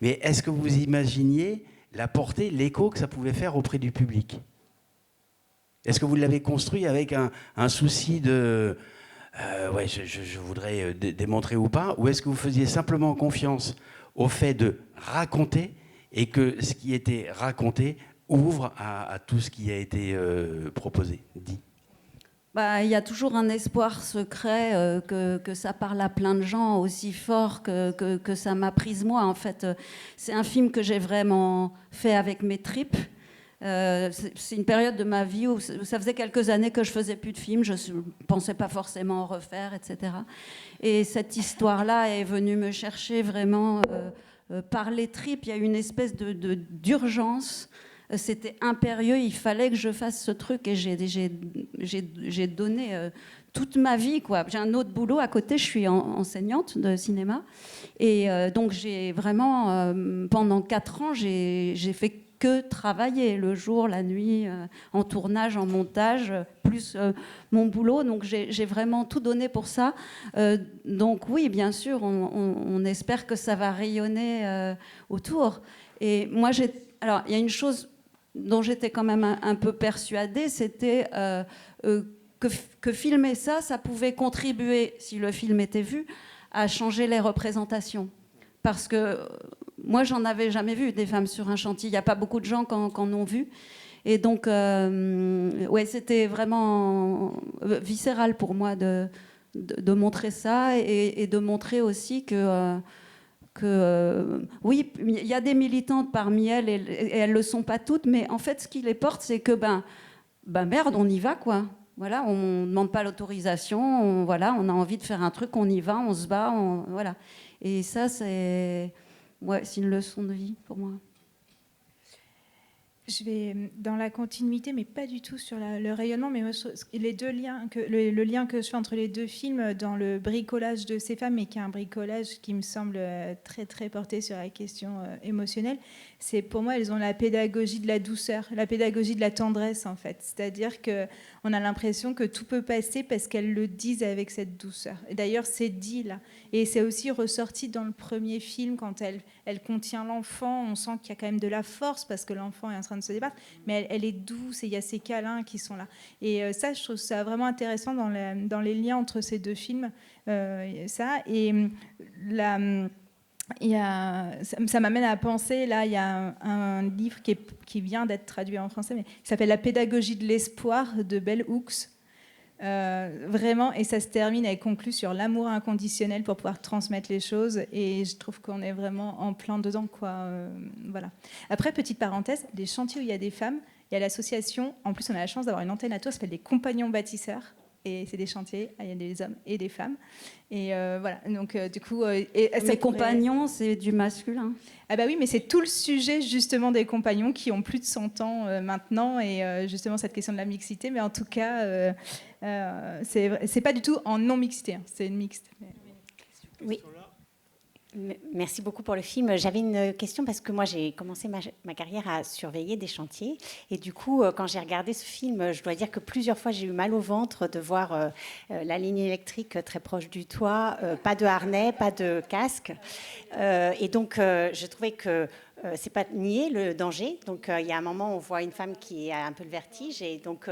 mais est-ce que vous imaginiez la portée, l'écho que ça pouvait faire auprès du public? Est-ce que vous l'avez construit avec un souci de ouais, je voudrais démontrer ou pas, ou est-ce que vous faisiez simplement confiance au fait de raconter et que ce qui était raconté ouvre à tout ce qui a été proposé, dit? Bah, il y a toujours un espoir secret que ça parle à plein de gens aussi fort que ça m'a prise moi. En fait, c'est un film que j'ai vraiment fait avec mes tripes. C'est une période de ma vie où ça faisait quelques années que je faisais plus de films, je ne pensais pas forcément en refaire, etc. Et cette histoire-là est venue me chercher vraiment par les tripes. Il y a une espèce d'urgence. C'était impérieux, il fallait que je fasse ce truc et j'ai donné toute ma vie, quoi. J'ai un autre boulot à côté, je suis enseignante de cinéma et donc j'ai vraiment, pendant 4 ans, j'ai fait que travailler le jour, la nuit, en tournage, en montage, plus mon boulot. Donc j'ai vraiment tout donné pour ça. Donc oui, bien sûr, on espère que ça va rayonner autour. Et moi, alors il y a une chose dont j'étais quand même un peu persuadée, c'était que filmer ça, ça pouvait contribuer, si le film était vu, à changer les représentations. Parce que moi, j'en avais jamais vu des femmes sur un chantier. Il n'y a pas beaucoup de gens qui en ont vu. Et donc, ouais, c'était vraiment viscéral pour moi de montrer ça et de montrer aussi que oui, il y a des militantes parmi elles et elles ne le sont pas toutes, mais en fait, ce qui les porte, c'est que, merde, on y va, quoi. Voilà, on ne demande pas l'autorisation, voilà, on a envie de faire un truc, on y va, on se bat, voilà. Et ça, c'est une leçon de vie pour moi. Je vais dans la continuité, mais pas du tout sur le rayonnement. Mais moi, les deux liens le lien que je fais entre les deux films dans le bricolage de ces femmes, et qui est un bricolage qui me semble très très porté sur la question émotionnelle, c'est pour moi, elles ont la pédagogie de la douceur, la pédagogie de la tendresse en fait. C'est-à-dire que on a l'impression que tout peut passer parce qu'elles le disent avec cette douceur. Et d'ailleurs, c'est dit là, et c'est aussi ressorti dans le premier film quand elle contient l'enfant. On sent qu'il y a quand même de la force parce que l'enfant est en train de se débattre, mais elle est douce et il y a ces câlins qui sont là. Et ça, je trouve ça vraiment intéressant dans les liens entre ces deux films. Ça m'amène à penser, là, il y a un livre qui vient d'être traduit en français, mais qui s'appelle La pédagogie de l'espoir de Bell Hooks. Vraiment, et ça se termine, elle conclut sur l'amour inconditionnel pour pouvoir transmettre les choses, et je trouve qu'on est vraiment en plein dedans, quoi. Voilà. Après, petite parenthèse, des chantiers où il y a des femmes, il y a l'association, en plus on a la chance d'avoir une antenne à Tours, ça s'appelle les Compagnons Bâtisseurs, et c'est des chantiers, il y a des hommes et des femmes, et voilà, donc du coup... Mes compagnons, c'est du masculin. Ah bah oui, mais c'est tout le sujet justement des compagnons qui ont plus de 100 ans maintenant, et justement cette question de la mixité, mais en tout cas, c'est pas du tout en non-mixité, hein, c'est une mixte. Oui. Merci beaucoup pour le film. J'avais une question parce que moi, j'ai commencé ma carrière à surveiller des chantiers. Et du coup, quand j'ai regardé ce film, je dois dire que plusieurs fois, j'ai eu mal au ventre de voir la ligne électrique très proche du toit, pas de harnais, pas de casque. Et donc, je trouvais que c'est pas nier le danger. Donc, il y a un moment où on voit une femme qui a un peu le vertige et donc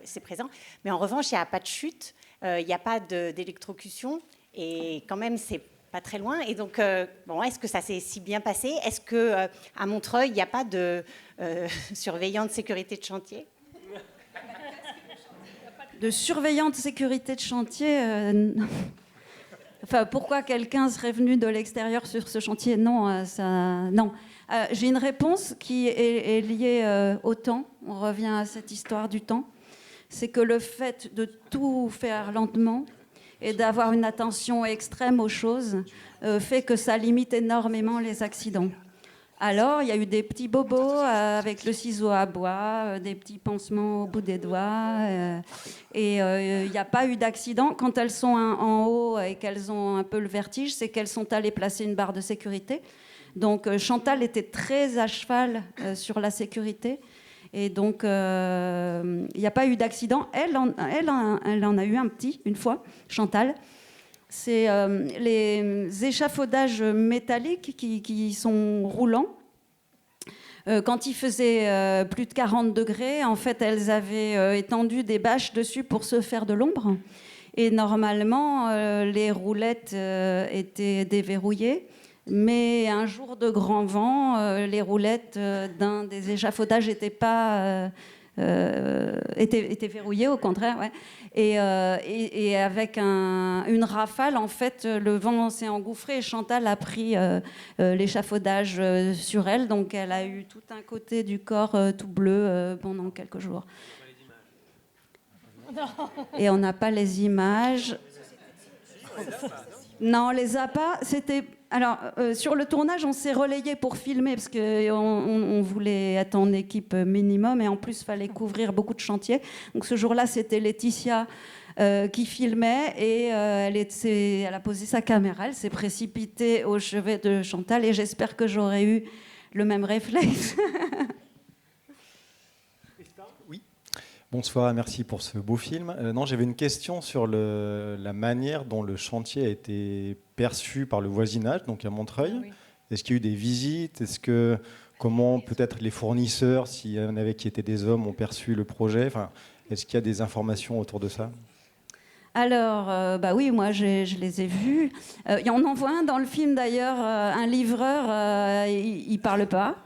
c'est présent. Mais en revanche, il n'y a pas de chute, il n'y a pas d'électrocution et quand même, c'est pas très loin. Et donc, est-ce que ça s'est si bien passé? Est-ce qu'à Montreuil, il n'y a pas de surveillant de sécurité de chantier? De surveillant de sécurité de chantier Enfin, pourquoi quelqu'un serait venu de l'extérieur sur ce chantier? Non, non. J'ai une réponse qui est liée au temps. On revient à cette histoire du temps. C'est que le fait de tout faire lentement et d'avoir une attention extrême aux choses fait que ça limite énormément les accidents. Alors, il y a eu des petits bobos avec le ciseau à bois, des petits pansements au bout des doigts, et il n'y a pas eu d'accident. Quand elles sont en haut et qu'elles ont un peu le vertige, c'est qu'elles sont allées placer une barre de sécurité. Donc, Chantal était très à cheval sur la sécurité. Et donc, il n'y a pas eu d'accident. Elle en a eu un petit, une fois, Chantal. C'est les échafaudages métalliques qui sont roulants. Quand il faisait plus de 40 degrés, en fait, elles avaient étendu des bâches dessus pour se faire de l'ombre. Et normalement, les roulettes étaient déverrouillées. Mais un jour de grand vent, les roulettes d'un des échafaudages n'étaient pas... étaient verrouillées, au contraire. Ouais. Et avec une rafale, en fait, le vent s'est engouffré et Chantal a pris l'échafaudage sur elle. Donc, elle a eu tout un côté du corps tout bleu pendant quelques jours. Et on n'a pas les images. Non, les appâts, c'était... Alors, sur le tournage, on s'est relayé pour filmer parce qu'on voulait être en équipe minimum et en plus, il fallait couvrir beaucoup de chantiers. Donc, ce jour-là, c'était Laetitia qui filmait et elle a posé sa caméra, elle s'est précipitée au chevet de Chantal et j'espère que j'aurais eu le même réflexe. Bonsoir, merci pour ce beau film. Non, j'avais une question sur la manière dont le chantier a été perçu par le voisinage, donc à Montreuil. Oui. Est-ce qu'il y a eu des visites? Comment peut-être les fournisseurs, s'il y en avait qui étaient des hommes, ont perçu le projet? Est-ce qu'il y a des informations autour de ça? Alors, oui, moi, je les ai vus. On en voit un dans le film, d'ailleurs, un livreur, il ne parle pas.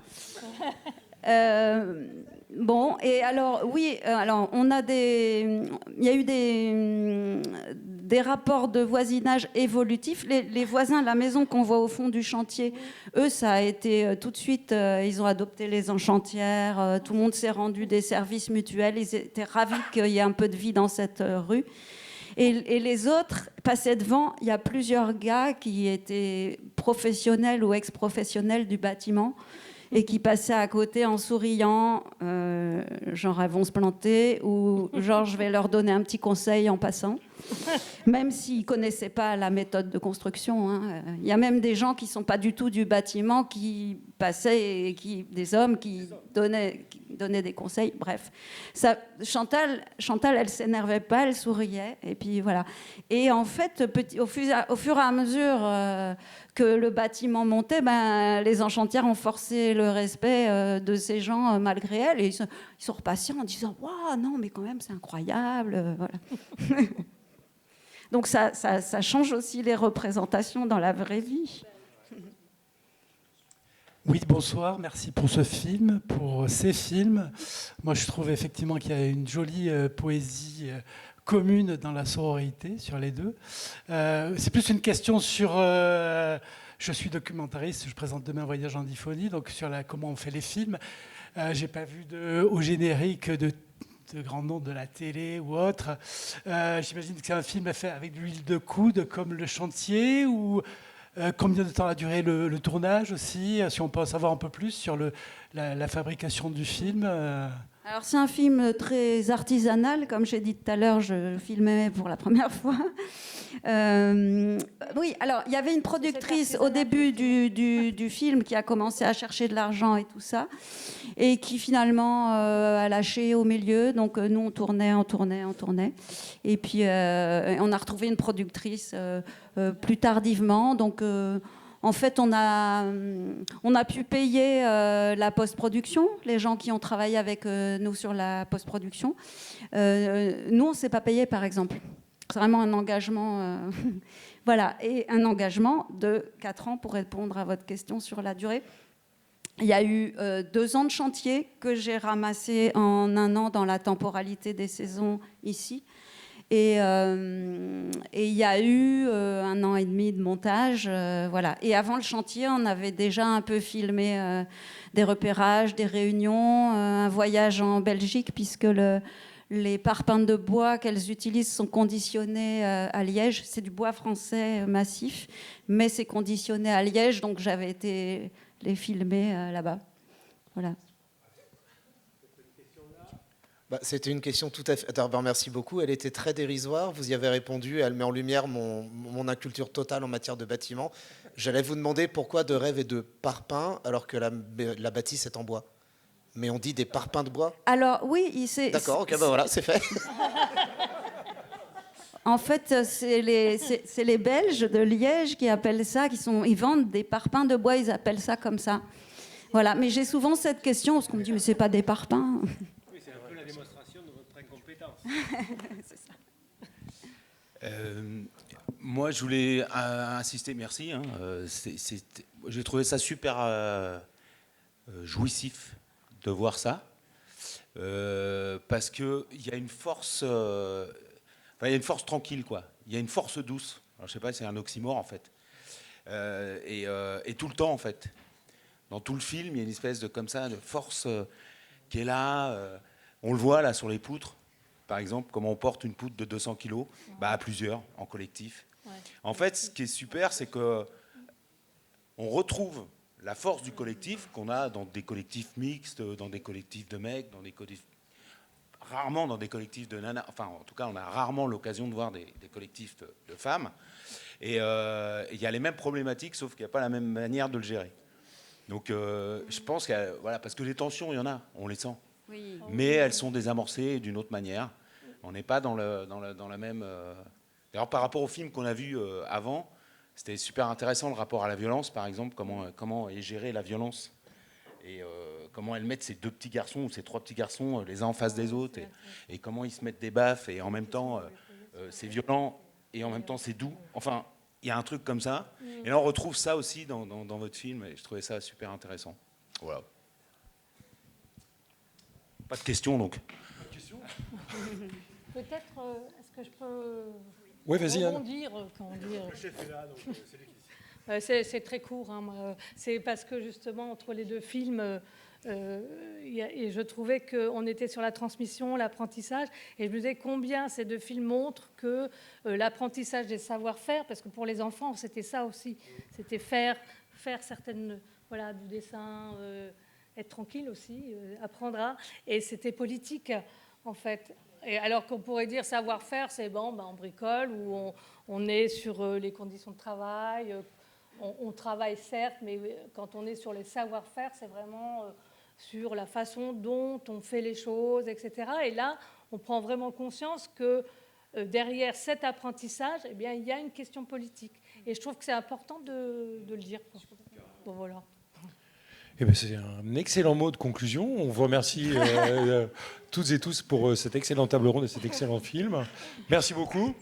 Bon, et alors, oui, alors, il y a eu des rapports de voisinage évolutifs. Les voisins de la maison qu'on voit au fond du chantier, eux, ça a été tout de suite, ils ont adopté les enchantières, tout le monde s'est rendu des services mutuels, ils étaient ravis qu'il y ait un peu de vie dans cette rue. Et les autres passaient devant, il y a plusieurs gars qui étaient professionnels ou ex-professionnels du bâtiment, et qui passaient à côté en souriant, genre elles vont se planter, ou genre je vais leur donner un petit conseil en passant, même s'ils ne connaissaient pas la méthode de construction. Hein. Il y a même des gens qui ne sont pas du tout du bâtiment qui passaient, des hommes qui donnaient des conseils, bref. Chantal, elle ne s'énervait pas, elle souriait, et puis voilà. Et en fait, au fur et à mesure que le bâtiment montait, les enchantières ont forcé le respect de ces gens malgré elles, et ils sont repassés en disant « Waouh, non, mais quand même, c'est incroyable !» Voilà. Donc ça change aussi les représentations dans la vraie vie. Oui, bonsoir, merci pour ce film, pour ces films. Moi, je trouve effectivement qu'il y a une jolie poésie commune dans la sororité sur les deux. C'est plus une question sur... je suis documentariste, je présente demain Voyage en Diphonie, donc sur comment on fait les films. J'ai pas vu au générique de grands noms de la télé ou autre. J'imagine que c'est un film fait avec de l'huile de coude, comme Le Chantier, ou combien de temps a duré le tournage aussi, si on peut en savoir un peu plus sur la fabrication du film. Alors c'est un film très artisanal, comme j'ai dit tout à l'heure, je filmais pour la première fois. Oui, alors il y avait une productrice au début du film qui a commencé à chercher de l'argent et tout ça, et qui finalement a lâché au milieu. Donc nous on tournait, et puis on a retrouvé une productrice plus tardivement. Donc en fait, on a pu payer la post-production, les gens qui ont travaillé avec nous sur la post-production. Nous, on ne s'est pas payé, par exemple. C'est vraiment un engagement, voilà, et un engagement de 4 ans pour répondre à votre question sur la durée. Il y a eu 2 ans de chantier que j'ai ramassé en 1 an dans la temporalité des saisons ici. Et il y a eu 1 an et demi de montage, voilà. Et avant le chantier, on avait déjà un peu filmé des repérages, des réunions, un voyage en Belgique, puisque les parpaings de bois qu'elles utilisent sont conditionnés à Liège. C'est du bois français massif, mais c'est conditionné à Liège, donc j'avais été les filmer là-bas. Voilà. C'était une question tout à fait... Attends, merci beaucoup. Elle était très dérisoire. Vous y avez répondu. Elle met en lumière mon inculture totale en matière de bâtiment. J'allais vous demander pourquoi de rêve et de parpaing alors que la bâtisse est en bois. Mais on dit des parpaings de bois? Alors oui, c'est... D'accord, ok, voilà, c'est fait. En fait, c'est les Belges de Liège qui appellent ça, ils vendent des parpaings de bois, ils appellent ça comme ça. Voilà, mais j'ai souvent cette question, parce qu'on me dit, mais c'est pas des parpaings. Oui, c'est un peu la démonstration de votre incompétence. C'est ça. Moi, je voulais insister, merci. Hein, j'ai trouvé ça super jouissif de voir ça. Parce qu'il y a une force, il y a une force tranquille, quoi. Il y a une force douce. Alors, je sais pas, c'est un oxymore en fait. Et tout le temps en fait. Dans tout le film, il y a une espèce de comme ça de force qui est là. On le voit là sur les poutres, par exemple, comment on porte une poutre de 200 kilos, à plusieurs, en collectif. Ouais. En fait, ce qui est super, c'est que on retrouve la force du collectif qu'on a dans des collectifs mixtes, dans des collectifs de mecs, dans des collectifs... rarement dans des collectifs de nanas. Enfin, en tout cas, on a rarement l'occasion de voir des collectifs de femmes. Et il y a les mêmes problématiques, sauf qu'il n'y a pas la même manière de le gérer. Donc, je pense que, voilà, parce que les tensions, il y en a, on les sent. Oui. Mais elles sont désamorcées d'une autre manière. On n'est pas dans la même... D'ailleurs, par rapport au film qu'on a vu avant, c'était super intéressant le rapport à la violence, par exemple, comment est gérée la violence et comment elles mettent ces deux petits garçons ou ces trois petits garçons les uns en face des autres et comment ils se mettent des baffes et en même temps c'est violent et en même temps c'est doux. Enfin, il y a un truc comme ça. Et là, on retrouve ça aussi dans votre film et je trouvais ça super intéressant. Voilà. Pas de questions, donc. Pas de questions. Peut-être, est-ce que je peux rebondir, comment dire. Le chef est là, donc c'est très court. Hein, c'est parce que justement, entre les deux films, et je trouvais qu'on était sur la transmission, l'apprentissage, et je me disais combien ces deux films montrent que l'apprentissage des savoir-faire, parce que pour les enfants, c'était ça aussi, c'était faire certaines, voilà, du dessin, être tranquille aussi, apprendre à, et c'était politique en fait. Et alors qu'on pourrait dire savoir-faire, c'est bon, on bricole, ou on est sur les conditions de travail, on travaille certes, mais quand on est sur les savoir-faire, c'est vraiment sur la façon dont on fait les choses, etc. Et là, on prend vraiment conscience que derrière cet apprentissage, eh bien, il y a une question politique. Et je trouve que c'est important de le dire. Bon, voilà. Eh bien, c'est un excellent mot de conclusion. On vous remercie toutes et tous pour cette excellente table ronde et cet excellent film. Merci beaucoup.